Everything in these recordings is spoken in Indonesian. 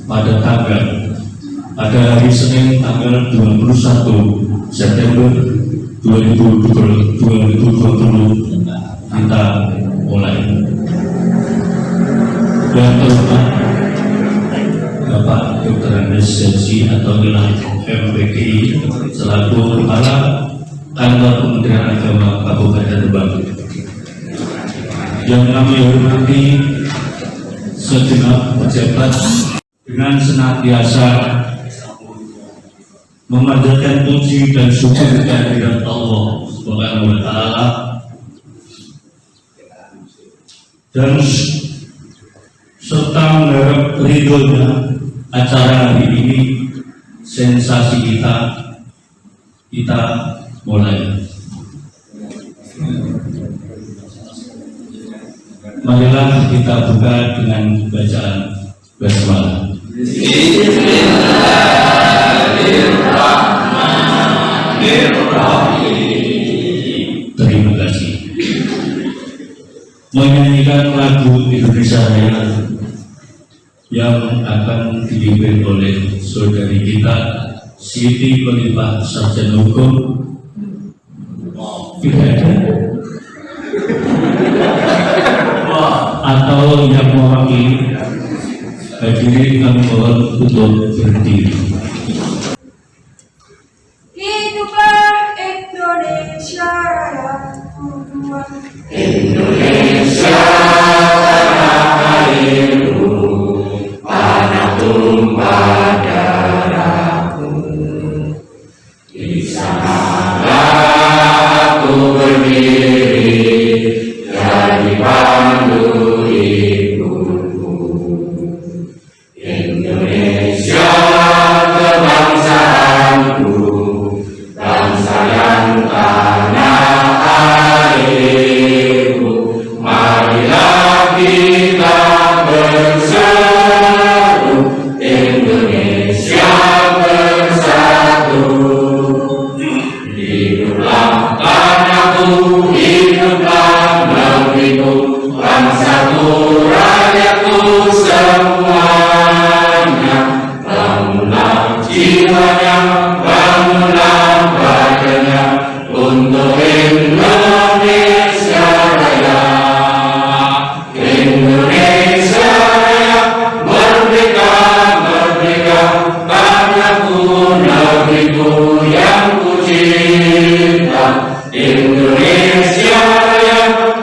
pada hari Senin tanggal 21 September 2020 kita mulai. Yang terhormat Bapak Dr. Anestesi atau MPKI selaku Kepala Kantor Kementerian Agama Kabupaten Rembang. Yang kami hormati segenap pejabat dengan senantiasa memanjatkan puji dan syukur kehadirat Allah Subhanahu wa Ta'ala dan serta mengharap ridhonya acara hari ini. Sensasi kita mulai. Marilah kita buka dengan bacaan basmalah. Terima kasih. Menyanyikan lagu Indonesia Raya yang akan dipimpin oleh saudari kita Siti Khalifah Sarjana Hukum. Tidak ada atau yang mewakili hadirin kami mohon untuk berdiri. Hiduplah Indonesia Raya, Indonesia airku, tanah tumpah darahku. Di sanalah aku berdiri, jadi pandu ibuku. Indonesia kebangsaanku, bangsa yang tanah airku. Marilah kita berseru, Indonesia bersatu. Hiduplah tanahku, hiduplah negeriku, bangsaku, rakyatku semuanya. Bangunlah jiwanya, bangunlah badannya untuk Indonesia Raya. Indonesia Raya, merdeka, merdeka, tanahku, negeriku yang ku cinta. Indonesia Raya,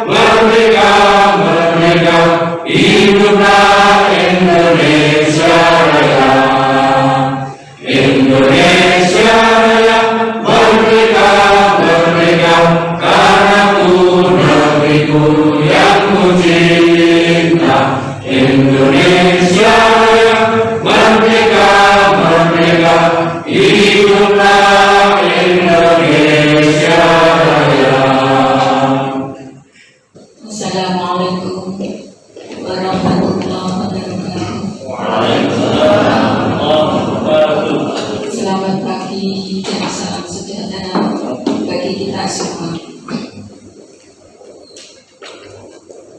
merdeka, merdeka, hiduplah Indonesia Raya. Indonesia Raya, merdeka, merdeka, tanahku, negeriku yang ku cinta. Indonesia Raya, merdeka, merdeka, hiduplah Indonesia Raya. Assalamualaikum warahmatullahi wabarakatuh. Waalaikumsalam warahmatullahi. Selamat pagi dan salam sejahtera bagi kita semua.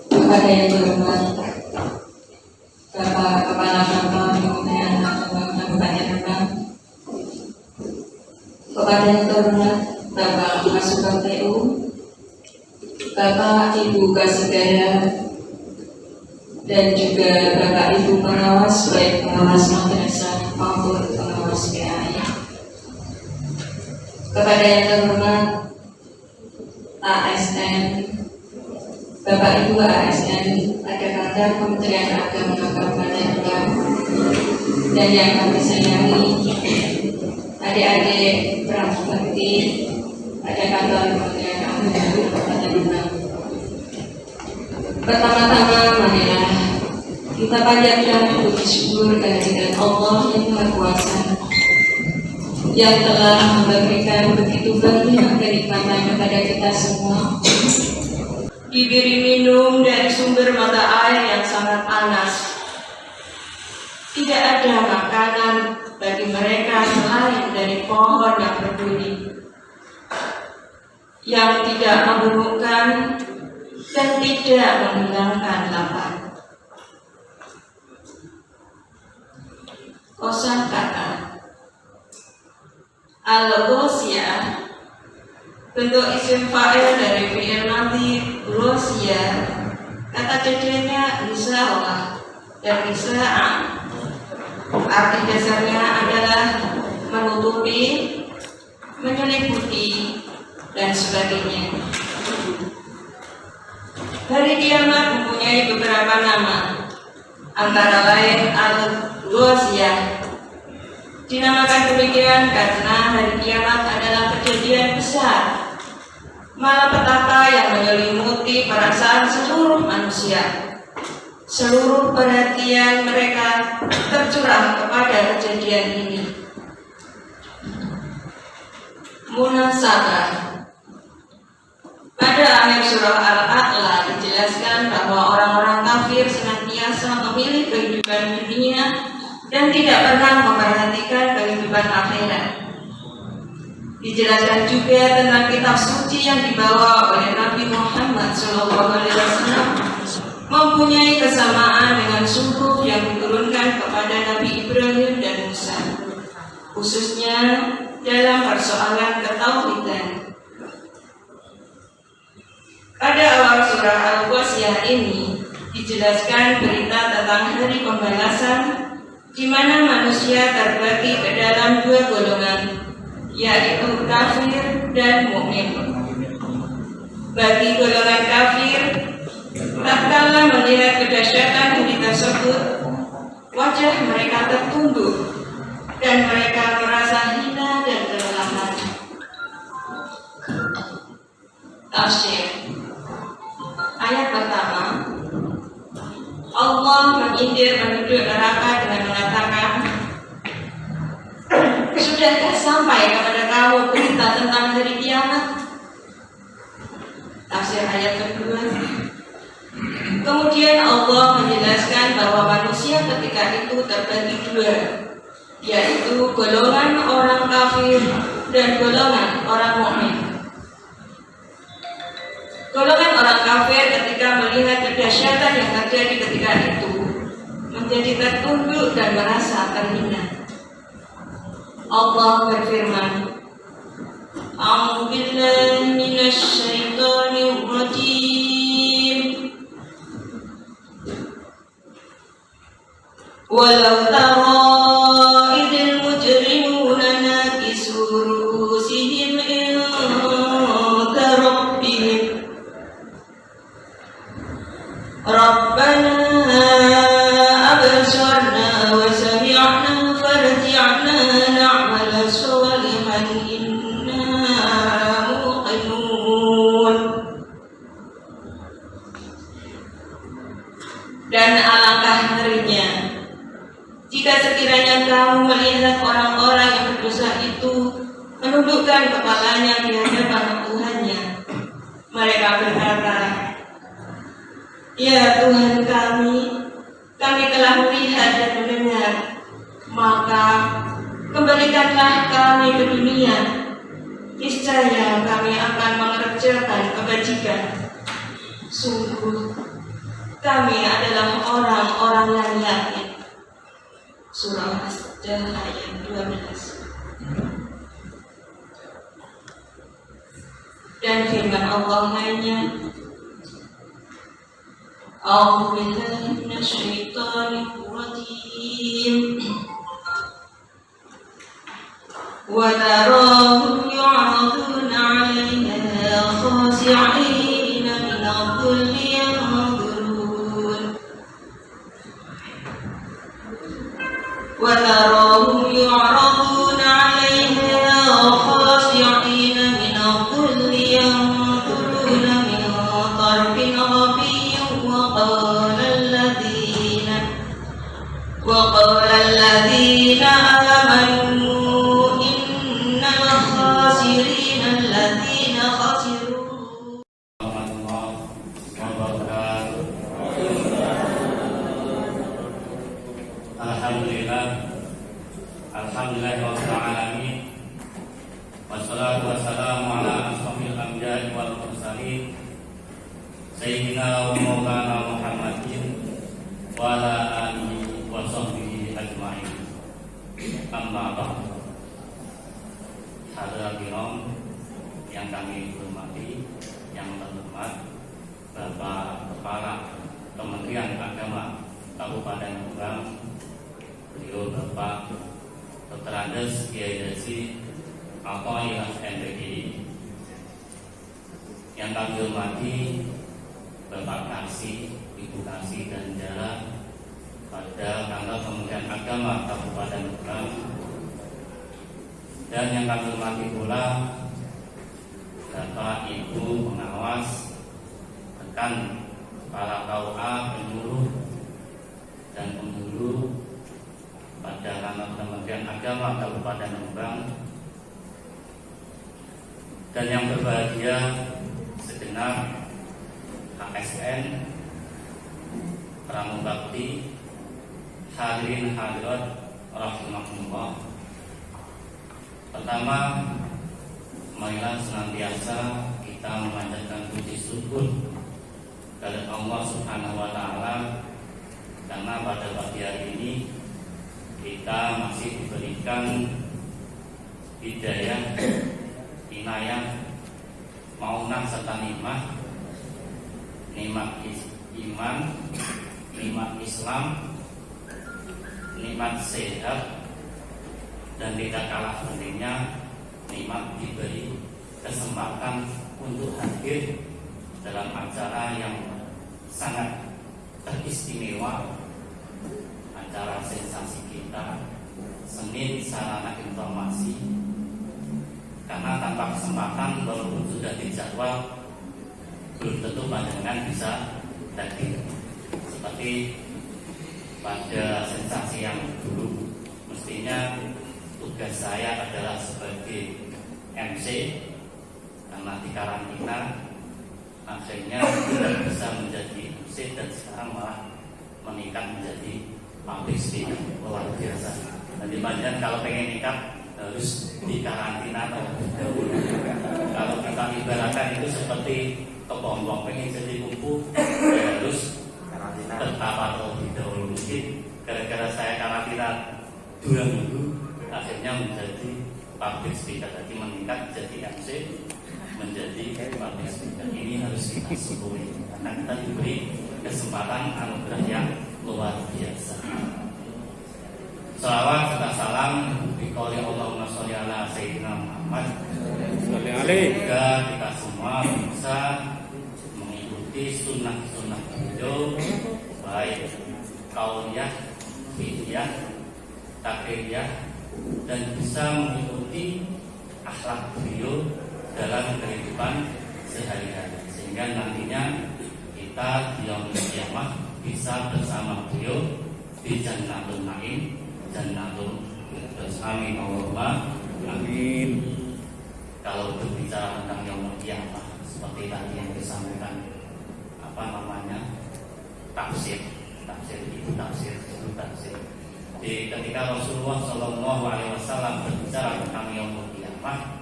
Kepada yang berhormat Bapak Kepala Kantor Kementerian Agama Kabupaten Rembang, kepada yang terhormat Bapak Kasubag TU, Bapak Ibu Kasegara, dan juga Bapak Ibu pengawas, baik pengawas madrasah maupun pengawas PAI. Kepada yang terhormat ASN, Bapak Ibu ASN, rekan-rekan Kementerian Agama Kabupaten Rembang, dan yang kami sayangi adik-adik Prabakti pada kantor Kementerian Agama Kabupaten Rembang. Pertama-tama, marilah kita panjatkan puji syukur kehadirat Allah yang Maha Kuasa yang telah memberikan begitu banyak kenikmatan kepada kita semua. diberi minum dari sumber mata air yang sangat panas. Tidak ada makanan bagi mereka selain dari pohon yang berduri, yang tidak memburukkan dan tidak menghilangkan lapar. kosakata. Al-Ghosyah bentuk isim fa'il dari fi'il madhi ghosya. Kata jadinya risalah dan risa'ah. Arti dasarnya adalah menutupi, menyelimuti, dan sebagainya. Hari kiamat mempunyai beberapa nama, antara lain Al-Ghosyah. Dinamakan demikian karena hari kiamat adalah kejadian besar, malapetaka yang menyelimuti perasaan seluruh manusia. Seluruh perhatian mereka tercurah kepada kejadian ini. Munasabah. Pada akhir surah Al-A'la dijelaskan bahwa orang-orang kafir senantiasa memilih kehidupan dunia dan tidak pernah memperhatikan kehidupan akhirat. Dijelaskan juga tentang kitab suci yang dibawa oleh Nabi Muhammad SAW mempunyai kesamaan dengan suhuf yang diturunkan kepada Nabi Ibrahim dan Musa, khususnya dalam persoalan ketauhidan. Pada awal surah Al-Ghosyah ini dijelaskan berita tentang hari pembalasan, di mana manusia terbagi ke dalam dua golongan, yaitu kafir dan mukmin. Bagi golongan kafir, tatkala melihat kedahsyatan hari tersebut, wajah mereka tertunduk dan mereka merasa hina dan kelelahan. Tafsir. Ayat pertama, Allah menyindir penduduk neraka dengan mengatakan, sudahkah sampai kepada kamu berita tentang hari kiamat? Tafsir ayat kedua. Kemudian Allah menjelaskan bahwa manusia ketika itu terbagi dua, yaitu golongan orang kafir dan golongan orang mukmin. Golongan orang kafir ketika melihat kedahsyatan yang terjadi ketika itu menjadi tertunduk dan merasa terhina. Allah berfirman, A'udzu billahi minasy syaithanir rajim. Walau tara idil mujrimuna nakisu ru'usihim inda rabbihim Rabbana absarna wa sami'na farji'na na'mal shalihan inna muqinun. Dan alangkah ngerinya jika sekiranya kamu melihat orang-orang yang berdosa itu menundukkan kepalanya di hadapan Tuhannya. Mereka berkata, ya Tuhan kami telah melihat dan mendengar, maka kembalikanlah kami ke dunia. Niscaya kami akan mengerjakan kebajikan. Sungguh, kami adalah orang-orang yang yakin. Surah As-Sajdah ayat 12. Dan firman Allah lainnya, A'udzu billahi minasy syaithanir rajim. Wa tarahum yu'raduna 'alaiha khashi'ina min adh-dhulli yanzurun. Wa tarahum yu'raduna 'alaiha khashi'ina min adh-dhulli yanzuruna min tarfin ghabiyyin وقال الذين آمنوا إن الخاسرين الذين خسروا. Alhamdulillah rabbil alamin. Wassalatu wassalamu ala asrofil anbiya'i wal mursalin Sayyidina wa maulana Muhammadin wa ala alihi wa sahbihi ajma'in. Amma ba'du. Hadirin yang kami hormati, yang terhormat Bapak Kepala Kementerian Agama Kabupaten Rembang, beliau Bapak Dr. Andes Kiai Haji Athaillah MPDI. Yang kami hormati Bapak Kasih, Ibu Kasih dan Jara pada kantor Kementerian Agama Kabupaten Rembang, dan yang kami hormati pula Bapak Ibu pengawas, rekan para KUA, penyuluh dan penghulu pada kantor Kementerian Agama Kabupaten Rembang, dan yang berbahagia segenap ASN, pramugari, hadirin hadirat rahimakumullah. Pertama, marilah senantiasa kita memanjatkan puji syukur kepada Allah Subhanahu wa taala, karena pada pagi hari ini kita masih diberikan hidayah, inayah, maunah serta nikmat iman, nikmat Islam, nikmat sehat, dan tidak kalah pentingnya nikmat diberi kesempatan untuk hadir dalam acara yang sangat teristimewa, acara sensasi kita, Senin Sarana Informasi. Karena tanpa kesempatan, walaupun sudah dijadwal, belum tentu panjenengan bisa hadir. Seperti pada sensasi yang dulu, mestinya tugas saya adalah sebagai MC, karena di karantina akhirnya tidak bisa menjadi MC, dan sekarang malah meningkat menjadi public speaker. Luar biasa. Dan dipanjang kalau pengen nikah harus di karantina terlebih dahulu. Kalau kita ibaratkan itu seperti kepompong, pengen jadi kupu ya harus tertapa terlebih dahulu. Mungkin gara-gara saya karantina 2 minggu, akhirnya menjadi public speaker, jadi meningkat jadi MC, menjadi public speaker. Ini harus kita syukuri karena kita diberi kesempatan anugerah yang luar biasa. Salawat serta salam dikoli Allahumma sholli ala Sayyidina Muhammad, semoga kita semua bisa mengikuti sunnah-sunnah beliau, baik kauliyah, fi'liyah, takriyah, dan bisa mengikuti akhlak beliau dalam kehidupan sehari-hari, sehingga nantinya kita di yaumul qiyamah bisa bersama beliau di Jannatul Naim, Jannatul Firdaus. Amin Allahumma amin. Kalau berbicara tentang yaumul qiyamah, seperti tadi yang disampaikan tafsir di ketika Rasulullah Shallallahu Alaihi Wasallam berbicara tentang yaumul qiyamah,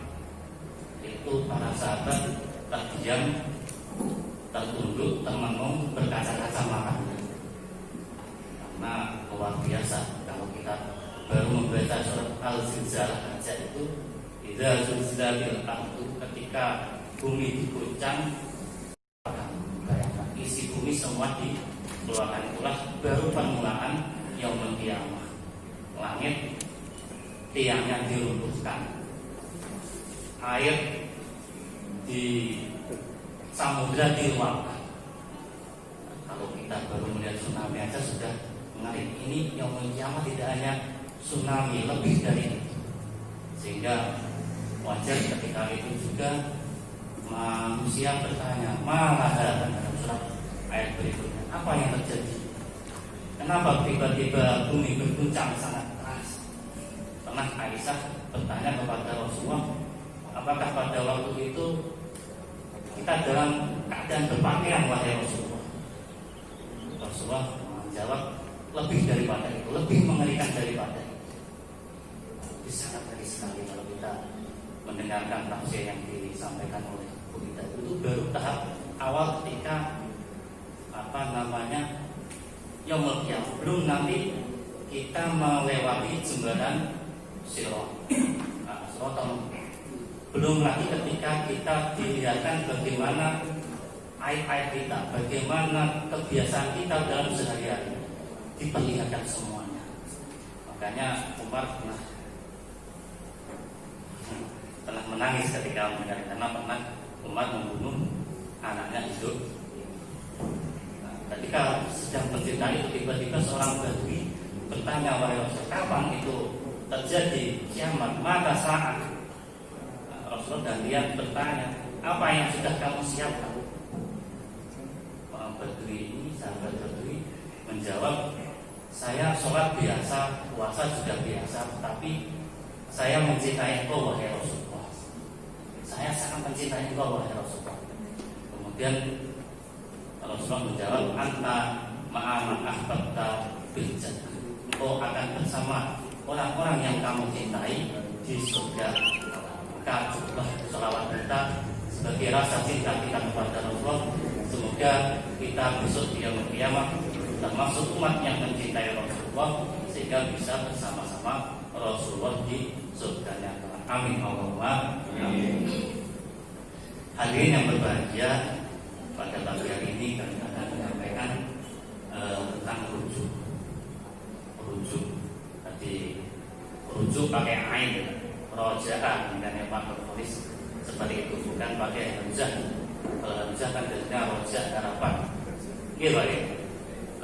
itu para sahabat terdiam, tertunduk, termenung, berkaca-kaca mata, karena luar biasa. Kalau kita baru membaca surat Al-Zilzalah saja itu, idza zulzilatil ardu, ketika bumi diguncang, isi bumi semua dikeluarkan, itulah baru permulaan yaumul qiyamah. Langit tiangnya diruntuhkan, air di samudra diluapkan. Kalau kita baru melihat tsunami aja sudah mengeri. Ini yaumul qiyamah tidak hanya tsunami, lebih dari itu. Sehingga wajar ketika itu juga manusia bertanya, malah dalam surat ayat berikutnya, apa yang terjadi? Kenapa tiba-tiba bumi berguncang sangat keras? Pernah Aisyah bertanya kepada Rasulullah, apakah pada waktu itu kita dalam keadaan berpakaian, wahai Rasulullah? Rasulullah menjawab, lebih daripada itu, lebih mengerikan daripada itu. Sangat ngeri sekali kalau kita mendengarkan tafsir yang disampaikan oleh Bu Ida. Itu baru tahap awal ketika yaumul qiyamah. Belum nanti kita melewati jembatan sirotong. Belum lagi ketika kita dilihatkan bagaimana aib-aib kita, bagaimana kebiasaan kita dalam sehari-hari, diperlihatkan semuanya. Makanya Umar pernah menangis ketika mendengar, karena pernah Umar membunuh anaknya hidup. Ketika sedang bercerita itu, tiba-tiba seorang badui bertanya, wahai Rasul, kapan itu terjadi kiamat, maka saat? Rasul dan dia bertanya, apa yang sudah kamu siapkan? Orang badui ini, sahabat badui menjawab, saya sholat biasa, puasa juga biasa, tapi saya mencintai engkau wahai Rasulullah. Saya sangat mencintai engkau wahai Rasulullah. Kemudian Rasulullah menjawab, anta ma'aman ahbabta bil jannah. Engkau akan bersama orang-orang yang kamu cintai di surga. Maka cukuplah sholawat kita sebagai rasa cinta kita kepada Rasulullah. Semoga kita besok di yaumul qiyamah termasuk umat yang mencintai Rasulullah, sehingga bisa bersama-sama Rasulullah di surganya. Amin Allahumma amin. Hadirin yang berbahagia, pada pagi hari ini kami akan menyampaikan tentang rujuk. Tadi rujuk pakai ain, rojaan, dan yang pakai tulis seperti itu, bukan pakai hamzah. Kalau hamzah kan jadinya rojak harapan. Gimana?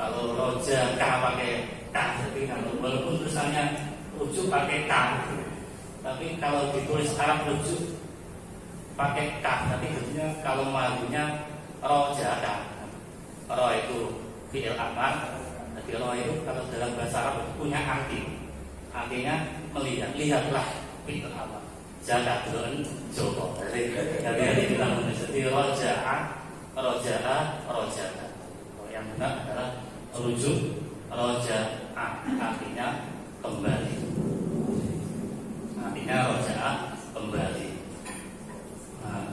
Kalau roja K pakai K, jadi kalau walaupun tulisannya rujuk pakai K, tapi kalau ditulis Arab rujuk pakai K, tapi jadinya kalau malunya roja K. Ro itu fi'il amar, jadi ro itu kalau dalam bahasa Arab punya arti. Artinya melihat, lihatlah fi'il amar. Jaga dulu Joko. Jadi kita menjadi roja'a. Yang benar adalah rujuk, roja'a, artinya kembali. Artinya roja'a, kembali. Nah,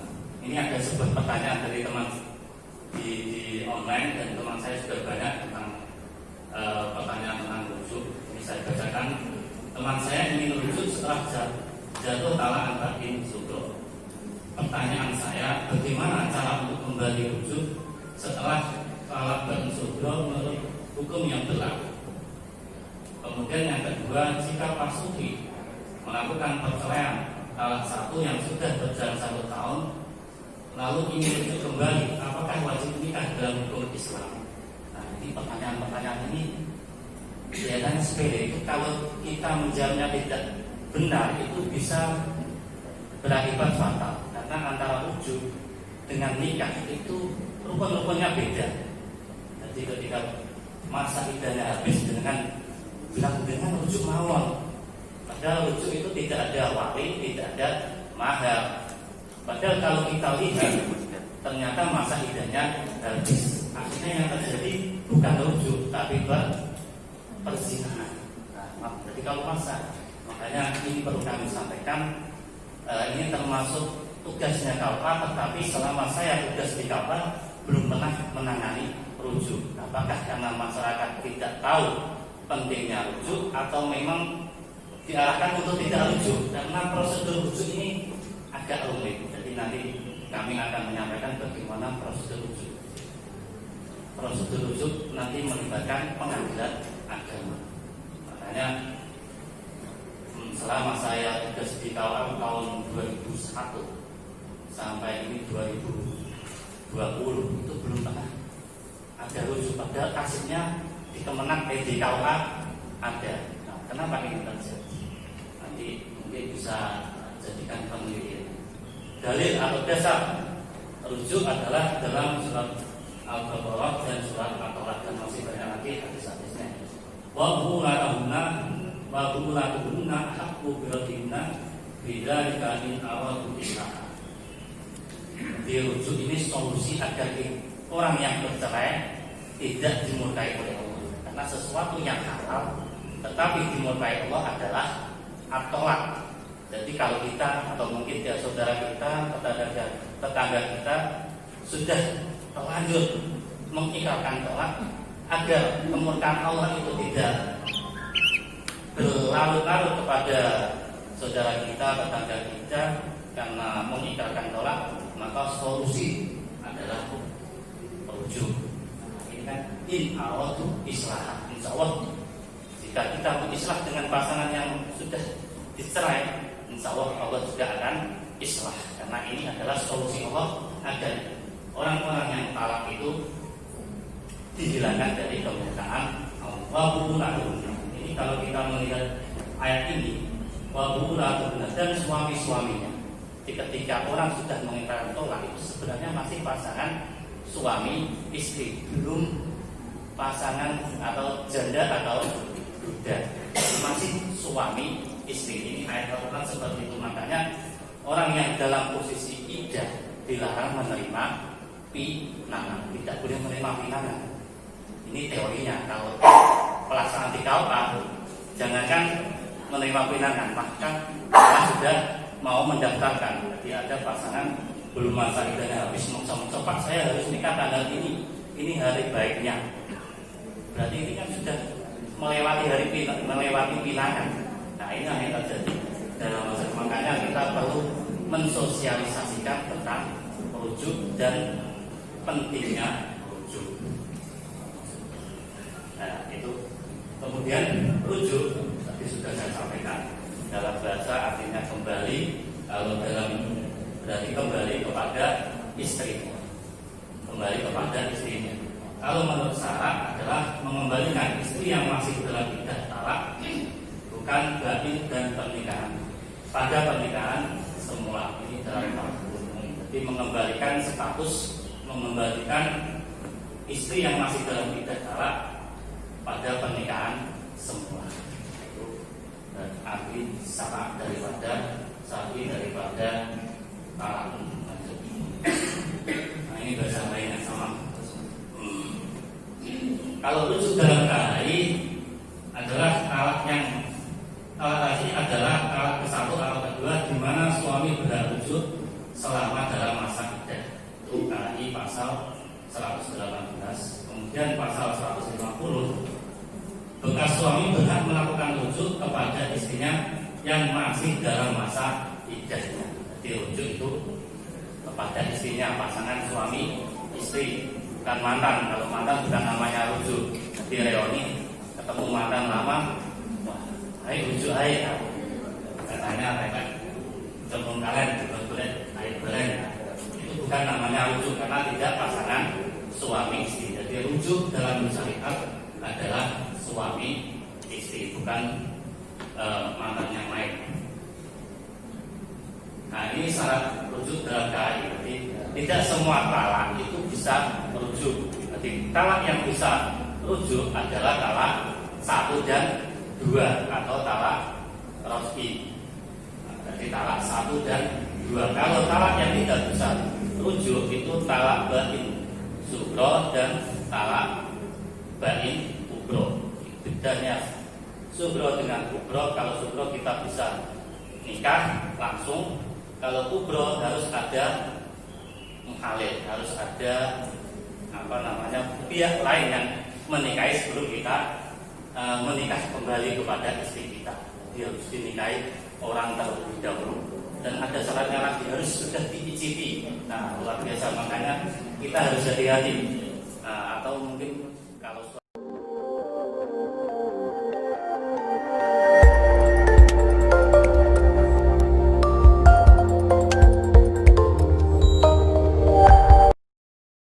ini ada sebuah pertanyaan dari teman di online, dan teman saya sudah banyak tentang pertanyaan tentang rujuk. Ini saya bacakan. Teman saya ingin rujuk setelah jatuh talak batin sugro. Pertanyaan saya, bagaimana cara untuk kembali rujuk setelah talak batin sugro menurut hukum yang berlaku? Kemudian yang kedua, jika Pak Sufi melakukan perceraian talak satu yang sudah berjalan 1 tahun, lalu ingin rujuk kembali, apakah wajib nikah dalam hukum Islam? Nah, ini pertanyaan-pertanyaan ini kelihatannya sepele. Itu kalau kita menjawabnya tidak benar, itu bisa berakibat fatal, karena antara rujuk dengan nikah itu rukun-rukunnya beda. Jadi ketika masa iddahnya habis dengan bilang dengan rujuk mawon, padahal rujuk itu tidak ada wali, tidak ada mahar. Padahal kalau kita lihat ternyata masa iddahnya habis, akhirnya yang terjadi bukan rujuk tapi perzinahan. Nah, jadi kalau makanya ini perlu kami sampaikan, ini termasuk tugasnya KUA, tetapi selama saya tugas di KUA belum pernah menangani rujuk. Apakah karena masyarakat tidak tahu pentingnya rujuk, atau memang diarahkan untuk tidak rujuk? Karena prosedur rujuk ini agak rumit. Jadi nanti kami akan menyampaikan bagaimana prosedur rujuk. Prosedur rujuk nanti melibatkan pengadilan agama. Makanya selama saya tugas di KUA tahun 2001 sampai ini 2020 itu belum pernah ada rujuk. Padahal kasusnya di Kemenak, di KUA ada. Nah, kenapa ini terjadi? Nanti mungkin bisa jadikan penelitian. Dalil atau dasar rujuk adalah dalam surat Al-Baqarah dan surat At-Tolak, dan masih banyak lagi hadis-hadisnya. Wa bu'ulatuhunna haqqu biradhinna bidzalika in aradu islaha. Rujuk ini solusi agar orang yang bercerai tidak dimurkai oleh Allah. Karena sesuatu yang halal tetapi dimurkai Allah adalah at-tolak. Jadi kalau kita atau mungkin ya saudara kita, tetangga kita sudah terlanjur mengikrarkan tolak, agar kemurkaan Allah itu tidak berlarut-larut kepada saudara kita, tetangga kita karena mengikrarkan tolak, maka solusi adalah rujuk. Ini kan in awatu islah. Insya Allah jika kita berislah dengan pasangan yang sudah dicerai, insya Allah Allah juga akan islah. Karena ini adalah solusi Allah agar orang-orang yang talak itu dihilangkan dari kemuliaan Allah. Ini kalau kita melihat ayat ini, dan suami-suaminya, ketika orang sudah mengikrarkan tolak itu sebenarnya masih pasangan suami istri, belum pasangan atau janda atau duda, masih suami istri. Ini ayat Al-Quran seperti itu. Makanya orang yang dalam posisi iddah dilarang menerima pinangan, tidak boleh menerima pinangan. Ini teorinya. Kalau pelaksanaan di KUA, jangankan menerima pinangan, bahkan orang sudah mau mendaftarkan. Jadi ada pasangan belum masa iddahnya habis, cepat saya harus nikah tanggal ini hari baiknya. Berarti ini kan sudah melewati pinangan. Nah, ini yang terjadi dalam masa. Makanya kita perlu mensosialisasikan tentang rujuk dan pentingnya rujuk. Nah, itu. Kemudian rujuk tadi sudah saya sampaikan, dalam bahasa artinya kembali. Kalau dalam berarti kembali kepada istrinya, kembali kepada istrinya. Kalau menurut syarat adalah mengembalikan istri yang masih dalam iddah talak, bukan batin dan pernikahan. Pada pernikahan semula, ini dalam jadi mengembalikan status, mengembalikan istri yang masih dalam iddah talak pada pernikahan semula. Itu arti syarat daripada talak. Nah, ini bahasa lainnya sama. Kalau rujuk dalam KHI adalah talak tadi adalah talak ke-1 atau kedua di mana suami berhak rujuk selama dalam masa iddah. Itu KHI pasal 118. Kemudian pasal 150, bekas suami berhak melakukan rujuk kepada istrinya yang masih dalam masa iddahnya. Jadi rujuk itu kepada istrinya, pasangan suami istri, bukan mantan. Kalau mantan bukan namanya rujuk. Di reuni ketemu mantan lama, wah, ayo rujuk ayo. Katanya mereka ketemu kalian boleh, ayo boleh. Itu bukan namanya rujuk karena tidak pasangan suami istri. Jadi rujuk dalam syariat adalah suami istri, bukan mantan yang lain. Nah, ini syarat rujuk dalam KHI. Jadi tidak semua talak itu bisa rujuk. Jadi talak yang bisa rujuk adalah talak 1 dan 2 atau talak roj'i. Jadi talak 1 dan 2. Kalau talak yang tidak bisa rujuk itu talak bain sugro dan talak bain kubro. Bedanya sugro dengan kubro, kalau sugro kita bisa nikah langsung, kalau kubro harus ada mukhalil, harus ada pihak lain yang menikahi sebelum kita menikah kembali kepada istri kita. Dia harus dinikahi orang terlebih dahulu dan ada syaratnya lagi, harus sudah diiciti. Nah, luar biasa, makanya kita harus hati-hati. Atau mungkin